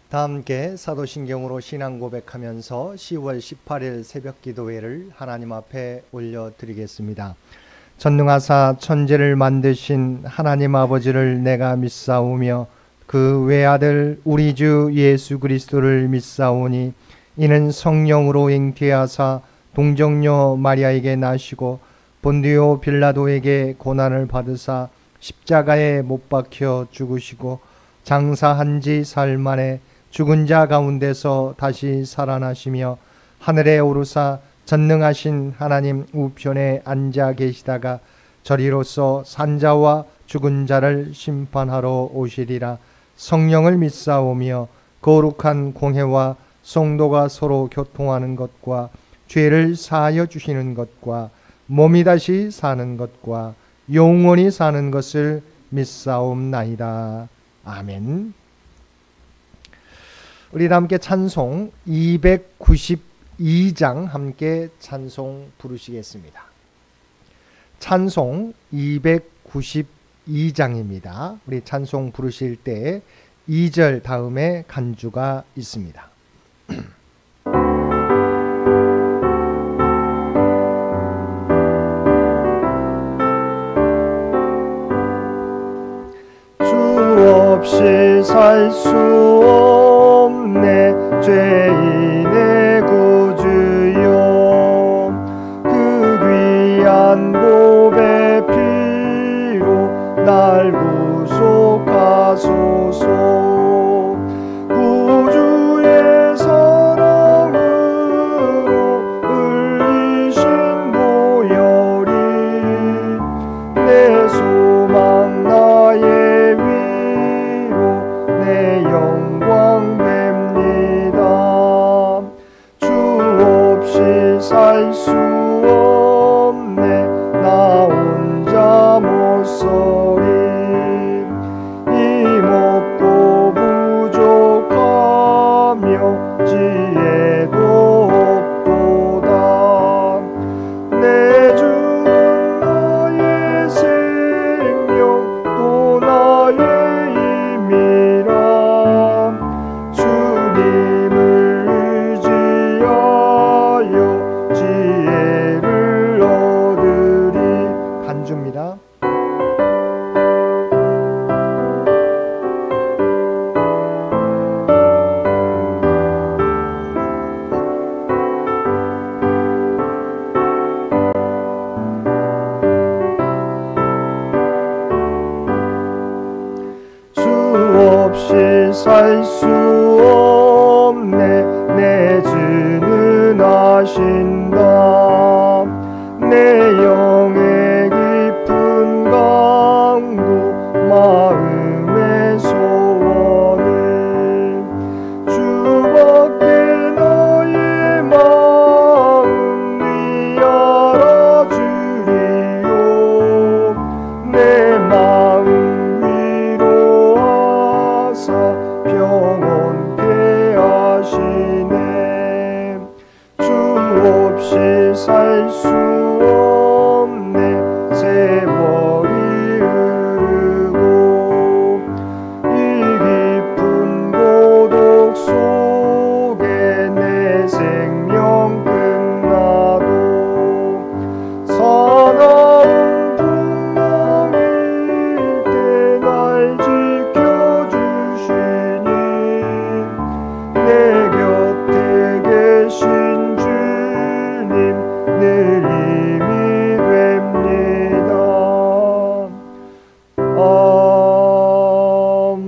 다 함께 사도신경으로 신앙 고백하면서 10월 18일 새벽 기도회를 하나님 앞에 올려드리겠습니다. 전능하사 천지를 만드신 하나님 아버지를 내가 믿사오며 그 외아들 우리 주 예수 그리스도를 믿사오니 이는 성령으로 잉태하사 동정녀 마리아에게 나시고 본디오 빌라도에게 고난을 받으사 십자가에 못 박혀 죽으시고 장사한 지 사흘 만에 죽은 자 가운데서 다시 살아나시며 하늘에 오르사 전능하신 하나님 우편에 앉아 계시다가 저리로서 산자와 죽은 자를 심판하러 오시리라. 성령을 믿사오며 거룩한 공회와 성도가 서로 교통하는 것과 죄를 사하여 주시는 것과 몸이 다시 사는 것과 영원히 사는 것을 믿사옵나이다. 아멘. 우리 다 함께 찬송 292장 함께 찬송 부르시겠습니다. 찬송 292장입니다. 우리 찬송 부르실 때 2절 다음에 간주가 있습니다. 없이 살 수 없네 죄인의 구주여 그 귀한 보배 피로 날 구속하소서 구주의 사랑으로 흘리신 보혈이 내 소망 나의 내 영광 뵙니다. 주 없이 살 수 없네 나 혼자 못 서리 힘없고 부족하며 지혜도 없도다 내 주는 나의 생명 또 나의 주님을 의지하여 지혜를 얻으리. 간주입니다. 없이 살 수 없네 내 주는 아신다 내 영의 깊은 강구 마음의 소원을 주밖에 나의 마음 네 알아주리요 내 마음 평온케 하시네 주 없이 살 수 없네 세월이 흐르고 이 깊은 고독 속에 내 생명 끝나도 사나운 풍랑일 때 날 내 곁에 계신 주님 늘 힘이 됩니다. 아멘.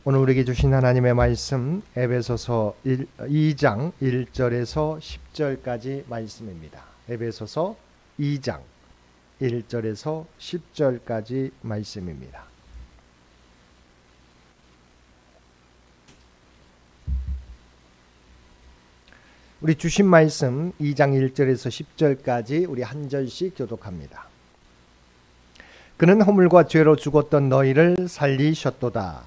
오늘 우리에게 주신 하나님의 말씀 에베소서 2장 1절에서 10절까지 말씀입니다. 에베소서 2장 1절에서 10절까지 말씀입니다. 우리 주신 말씀 2장 1절에서 10절까지 우리 한 절씩 교독합니다. 그는 허물과 죄로 죽었던 너희를 살리셨도다.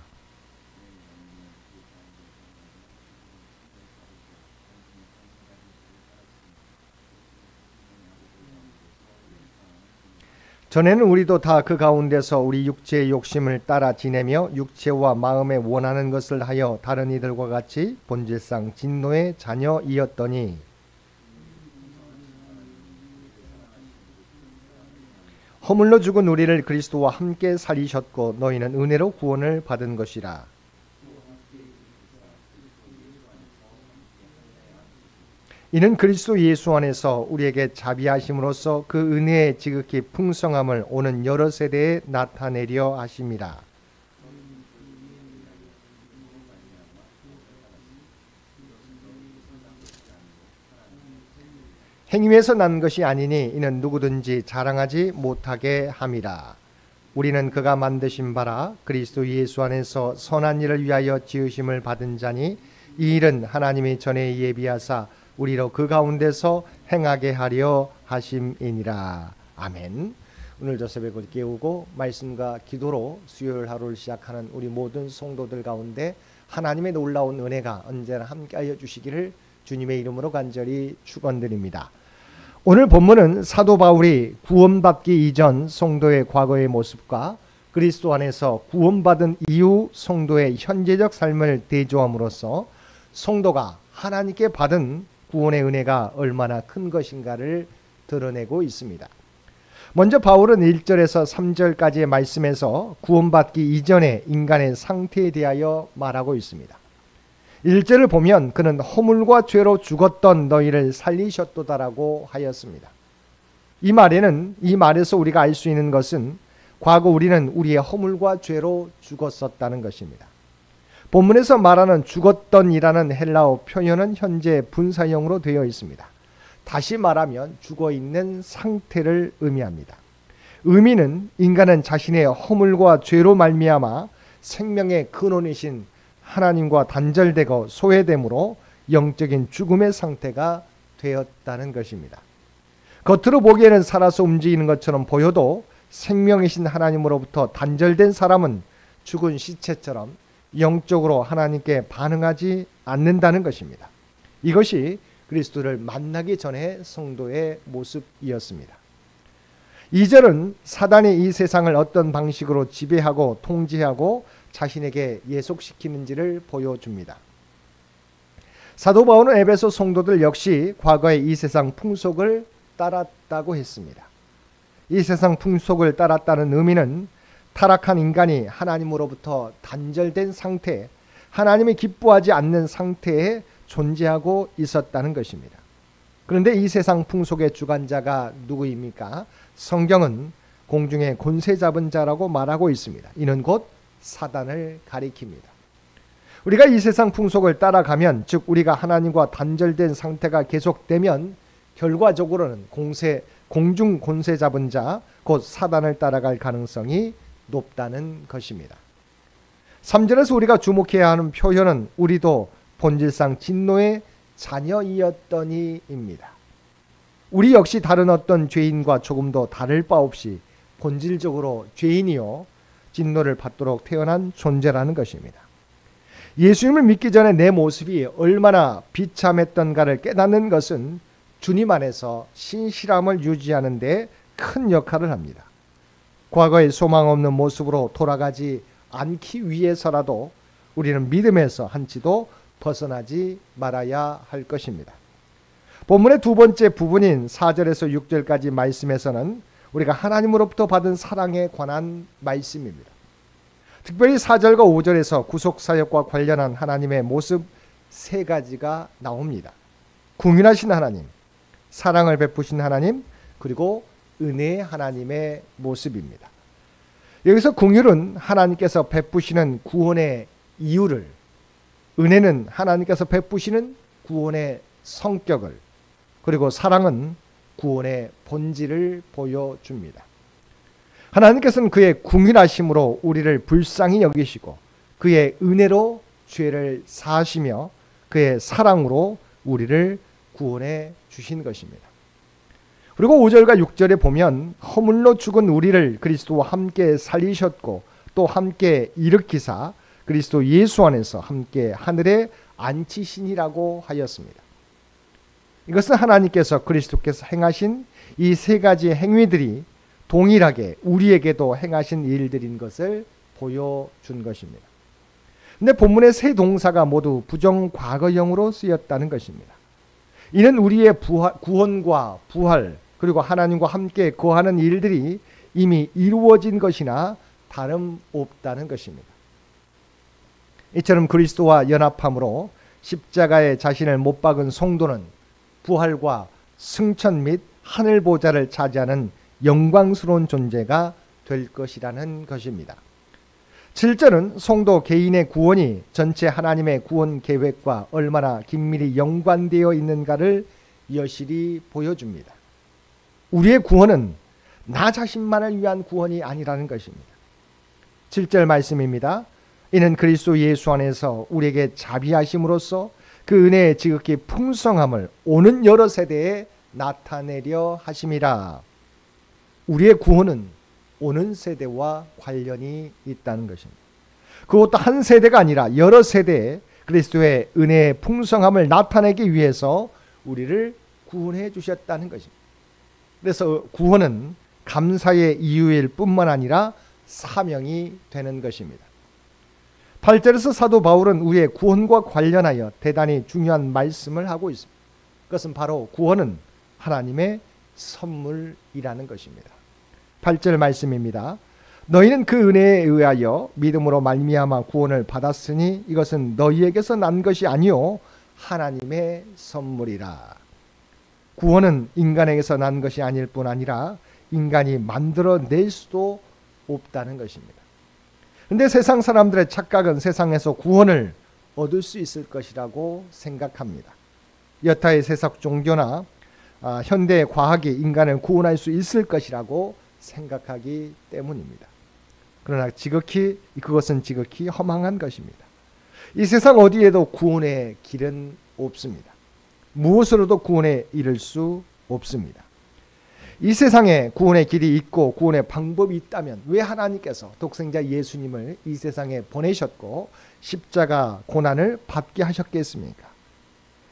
전에는 우리도 다 그 가운데서 우리 육체의 욕심을 따라 지내며 육체와 마음에 원하는 것을 하여 다른 이들과 같이 본질상 진노의 자녀이었더니 허물로 죽은 우리를 그리스도와 함께 살리셨고 너희는 은혜로 구원을 받은 것이라. 이는 그리스도 예수 안에서 우리에게 자비하심으로써 그 은혜의 지극히 풍성함을 오는 여러 세대에 나타내려 하심이라. 행위에서 난 것이 아니니 이는 누구든지 자랑하지 못하게 함이라. 우리는 그가 만드신 바라 그리스도 예수 안에서 선한 일을 위하여 지으심을 받은 자니 이 일은 하나님이 전에 예비하사 우리로 그 가운데서 행하게 하려 하심이니라. 아멘. 오늘 저 새벽을 깨우고 말씀과 기도로 수요일 하루를 시작하는 우리 모든 성도들 가운데 하나님의 놀라운 은혜가 언제나 함께하여 주시기를 주님의 이름으로 간절히 축원드립니다. 오늘 본문은 사도 바울이 구원받기 이전 성도의 과거의 모습과 그리스도 안에서 구원받은 이후 성도의 현재적 삶을 대조함으로써 성도가 하나님께 받은 구원의 은혜가 얼마나 큰 것인가를 드러내고 있습니다. 먼저 바울은 1절에서 3절까지의 말씀에서 구원받기 이전의 인간의 상태에 대하여 말하고 있습니다. 1절을 보면 그는 허물과 죄로 죽었던 너희를 살리셨도다라고 하였습니다. 이 말에서 우리가 알 수 있는 것은 과거 우리는 우리의 허물과 죄로 죽었었다는 것입니다. 본문에서 말하는 죽었던이라는 헬라어 표현은 현재 분사형으로 되어 있습니다. 다시 말하면 죽어있는 상태를 의미합니다. 의미는 인간은 자신의 허물과 죄로 말미암아 생명의 근원이신 하나님과 단절되고 소외됨으로 영적인 죽음의 상태가 되었다는 것입니다. 겉으로 보기에는 살아서 움직이는 것처럼 보여도 생명이신 하나님으로부터 단절된 사람은 죽은 시체처럼 영적으로 하나님께 반응하지 않는다는 것입니다. 이것이 그리스도를 만나기 전에 성도의 모습이었습니다. 2절은 사단이 이 세상을 어떤 방식으로 지배하고 통제하고 자신에게 예속시키는지를 보여줍니다. 사도 바울은 에베소 성도들 역시 과거의 이 세상 풍속을 따랐다고 했습니다. 이 세상 풍속을 따랐다는 의미는 타락한 인간이 하나님으로부터 단절된 상태, 하나님이 기뻐하지 않는 상태에 존재하고 있었다는 것입니다. 그런데 이 세상 풍속의 주관자가 누구입니까? 성경은 공중의 권세 잡은 자라고 말하고 있습니다. 이는 곧 사단을 가리킵니다. 우리가 이 세상 풍속을 따라가면, 즉 우리가 하나님과 단절된 상태가 계속되면 결과적으로는 공중 권세 잡은 자, 곧 사단을 따라갈 가능성이 높다는 것입니다. 3절에서 우리가 주목해야 하는 표현은 우리도 본질상 진노의 자녀이었더니입니다. 우리 역시 다른 어떤 죄인과 조금도 다를 바 없이 본질적으로 죄인이요 진노를 받도록 태어난 존재라는 것입니다. 예수님을 믿기 전에 내 모습이 얼마나 비참했던가를 깨닫는 것은 주님 안에서 신실함을 유지하는 데 큰 역할을 합니다. 과거의 소망 없는 모습으로 돌아가지 않기 위해서라도 우리는 믿음에서 한치도 벗어나지 말아야 할 것입니다. 본문의 두 번째 부분인 4절에서 6절까지 말씀에서는 우리가 하나님으로부터 받은 사랑에 관한 말씀입니다. 특별히 4절과 5절에서 구속사역과 관련한 하나님의 모습 세 가지가 나옵니다. 궁휼하신 하나님, 사랑을 베푸신 하나님, 그리고 은혜의 하나님의 모습입니다. 여기서 궁휼은 하나님께서 베푸시는 구원의 이유를, 은혜는 하나님께서 베푸시는 구원의 성격을, 그리고 사랑은 구원의 본질을 보여줍니다. 하나님께서는 그의 궁휼하심으로 우리를 불쌍히 여기시고 그의 은혜로 죄를 사하시며 그의 사랑으로 우리를 구원해 주신 것입니다. 그리고 5절과 6절에 보면 허물로 죽은 우리를 그리스도와 함께 살리셨고 또 함께 일으키사 그리스도 예수 안에서 함께 하늘에 앉히시니라고 하였습니다. 이것은 하나님께서 그리스도께서 행하신 이 세 가지 행위들이 동일하게 우리에게도 행하신 일들인 것을 보여준 것입니다. 근데 본문의 세 동사가 모두 부정과거형으로 쓰였다는 것입니다. 이는 우리의 구원과 부활 그리고 하나님과 함께 거하는 일들이 이미 이루어진 것이나 다름없다는 것입니다. 이처럼 그리스도와 연합함으로 십자가에 자신을 못 박은 성도는 부활과 승천 및 하늘 보좌를 차지하는 영광스러운 존재가 될 것이라는 것입니다. 7절은 성도 개인의 구원이 전체 하나님의 구원 계획과 얼마나 긴밀히 연관되어 있는가를 여실히 보여줍니다. 우리의 구원은 나 자신만을 위한 구원이 아니라는 것입니다. 7절 말씀입니다. 이는 그리스도 예수 안에서 우리에게 자비하심으로써 그 은혜의 지극히 풍성함을 오는 여러 세대에 나타내려 하심이라. 우리의 구원은 오는 세대와 관련이 있다는 것입니다. 그것도 한 세대가 아니라 여러 세대에 그리스도의 은혜의 풍성함을 나타내기 위해서 우리를 구원해 주셨다는 것입니다. 그래서 구원은 감사의 이유일 뿐만 아니라 사명이 되는 것입니다. 8절에서 사도 바울은 우리의 구원과 관련하여 대단히 중요한 말씀을 하고 있습니다. 그것은 바로 구원은 하나님의 선물이라는 것입니다. 8절 말씀입니다. 너희는 그 은혜에 의하여 믿음으로 말미암아 구원을 받았으니 이것은 너희에게서 난 것이 아니요 하나님의 선물이라. 구원은 인간에게서 난 것이 아닐 뿐 아니라 인간이 만들어낼 수도 없다는 것입니다. 그런데 세상 사람들의 착각은 세상에서 구원을 얻을 수 있을 것이라고 생각합니다. 여타의 세상 종교나 현대의 과학이 인간을 구원할 수 있을 것이라고 생각하기 때문입니다. 그러나 그것은 지극히 허망한 것입니다. 이 세상 어디에도 구원의 길은 없습니다. 무엇으로도 구원에 이를 수 없습니다. 이 세상에 구원의 길이 있고 구원의 방법이 있다면 왜 하나님께서 독생자 예수님을 이 세상에 보내셨고 십자가 고난을 받게 하셨겠습니까?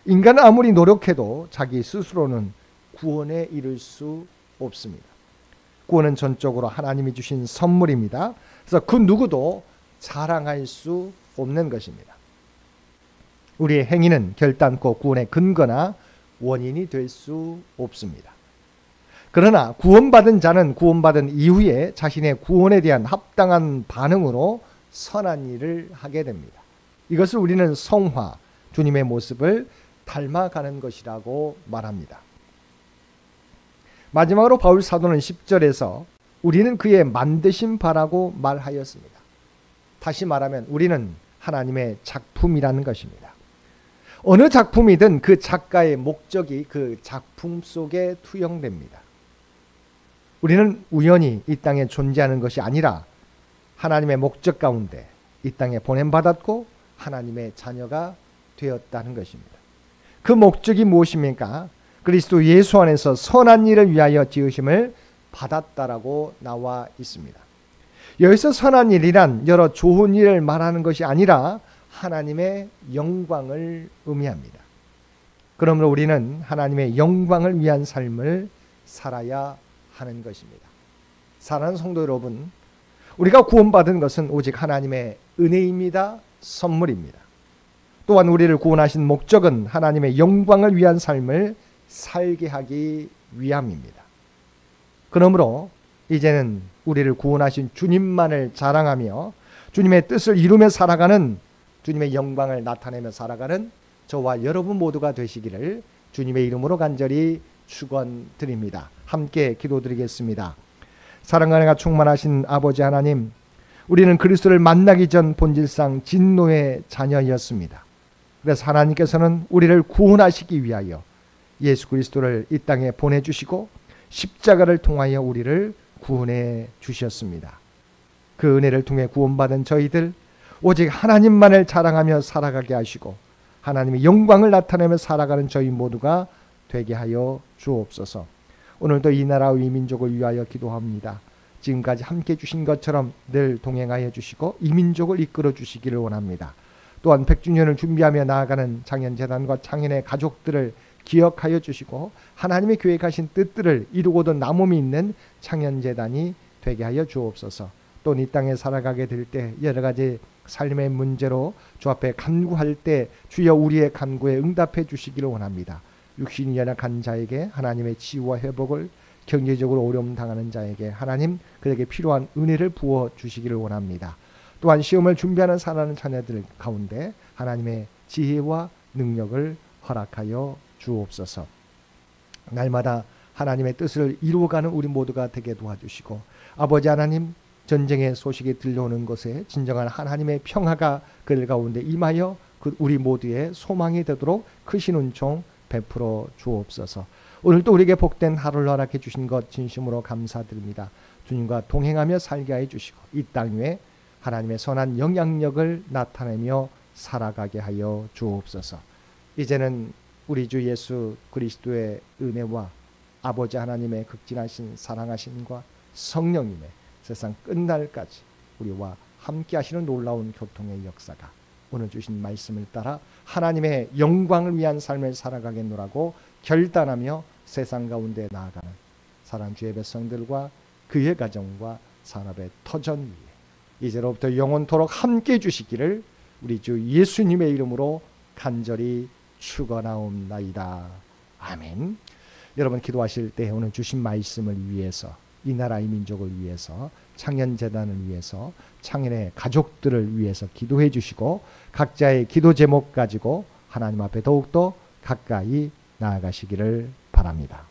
인간은 아무리 노력해도 자기 스스로는 구원에 이를 수 없습니다. 구원은 전적으로 하나님이 주신 선물입니다. 그래서 그 누구도 자랑할 수 없는 것입니다. 우리의 행위는 결단코 구원의 근거나 원인이 될 수 없습니다. 그러나 구원받은 자는 구원받은 이후에 자신의 구원에 대한 합당한 반응으로 선한 일을 하게 됩니다. 이것을 우리는 성화, 주님의 모습을 닮아가는 것이라고 말합니다. 마지막으로 바울 사도는 10절에서 우리는 그의 만드신 바라고 말하였습니다. 다시 말하면 우리는 하나님의 작품이라는 것입니다. 어느 작품이든 그 작가의 목적이 그 작품 속에 투영됩니다. 우리는 우연히 이 땅에 존재하는 것이 아니라 하나님의 목적 가운데 이 땅에 보냄받았고 하나님의 자녀가 되었다는 것입니다. 그 목적이 무엇입니까? 그리스도 예수 안에서 선한 일을 위하여 지으심을 받았다라고 나와 있습니다. 여기서 선한 일이란 여러 좋은 일을 말하는 것이 아니라 하나님의 영광을 의미합니다. 그러므로 우리는 하나님의 영광을 위한 삶을 살아야 하는 것입니다. 사랑하는 성도 여러분, 우리가 구원받은 것은 오직 하나님의 은혜입니다. 선물입니다. 또한 우리를 구원하신 목적은 하나님의 영광을 위한 삶을 살게 하기 위함입니다. 그러므로 이제는 우리를 구원하신 주님만을 자랑하며 주님의 뜻을 이루며 살아가는, 주님의 영광을 나타내며 살아가는 저와 여러분 모두가 되시기를 주님의 이름으로 간절히 축원드립니다. 함께 기도드리겠습니다. 사랑과 은혜가 충만하신 아버지 하나님, 우리는 그리스도를 만나기 전 본질상 진노의 자녀였습니다. 그래서 하나님께서는 우리를 구원하시기 위하여 예수 그리스도를 이 땅에 보내주시고 십자가를 통하여 우리를 구원해 주셨습니다. 그 은혜를 통해 구원받은 저희들 오직 하나님만을 자랑하며 살아가게 하시고 하나님의 영광을 나타내며 살아가는 저희 모두가 되게 하여 주옵소서. 오늘도 이 나라와 이 민족을 위하여 기도합니다. 지금까지 함께 주신 것처럼 늘 동행하여 주시고 이 민족을 이끌어 주시기를 원합니다. 또한 100주년을 준비하며 나아가는 창현재단과 창현의 가족들을 기억하여 주시고 하나님의 계획하신 뜻들을 이루고도 남음이 있는 창현재단이 되게 하여 주옵소서. 또 이 땅에 살아가게 될 때 여러 가지 삶의 문제로 주 앞에 간구할 때 주여 우리의 간구에 응답해 주시기를 원합니다. 육신이 연약한 자에게 하나님의 치유와 회복을, 경제적으로 어려움 당하는 자에게 하나님 그에게 필요한 은혜를 부어 주시기를 원합니다. 또한 시험을 준비하는 사랑하는 자녀들 가운데 하나님의 지혜와 능력을 허락하여 주옵소서. 날마다 하나님의 뜻을 이루어가는 우리 모두가 되게 도와주시고 아버지 하나님, 전쟁의 소식이 들려오는 곳에 진정한 하나님의 평화가 그들 가운데 임하여 우리 모두의 소망이 되도록 크신 은총 베풀어 주옵소서. 오늘도 우리에게 복된 하루를 허락해 주신 것 진심으로 감사드립니다. 주님과 동행하며 살게 해 주시고 이 땅 위에 하나님의 선한 영향력을 나타내며 살아가게 하여 주옵소서. 이제는 우리 주 예수 그리스도의 은혜와 아버지 하나님의 극진하신 사랑하심과 성령님의 세상 끝날까지 우리와 함께 하시는 놀라운 교통의 역사가 오늘 주신 말씀을 따라 하나님의 영광을 위한 삶을 살아가겠노라고 결단하며 세상 가운데 나아가는 사랑하는 주의 백성들과 그의 가정과 산업의 터전 위에 이제로부터 영원토록 함께 해주시기를 우리 주 예수님의 이름으로 간절히 축원하옵나이다. 아멘. 여러분 기도하실 때 오늘 주신 말씀을 위해서, 이 나라의 민족을 위해서, 창현재단을 위해서, 창현의 가족들을 위해서 기도해 주시고 각자의 기도 제목 가지고 하나님 앞에 더욱더 가까이 나아가시기를 바랍니다.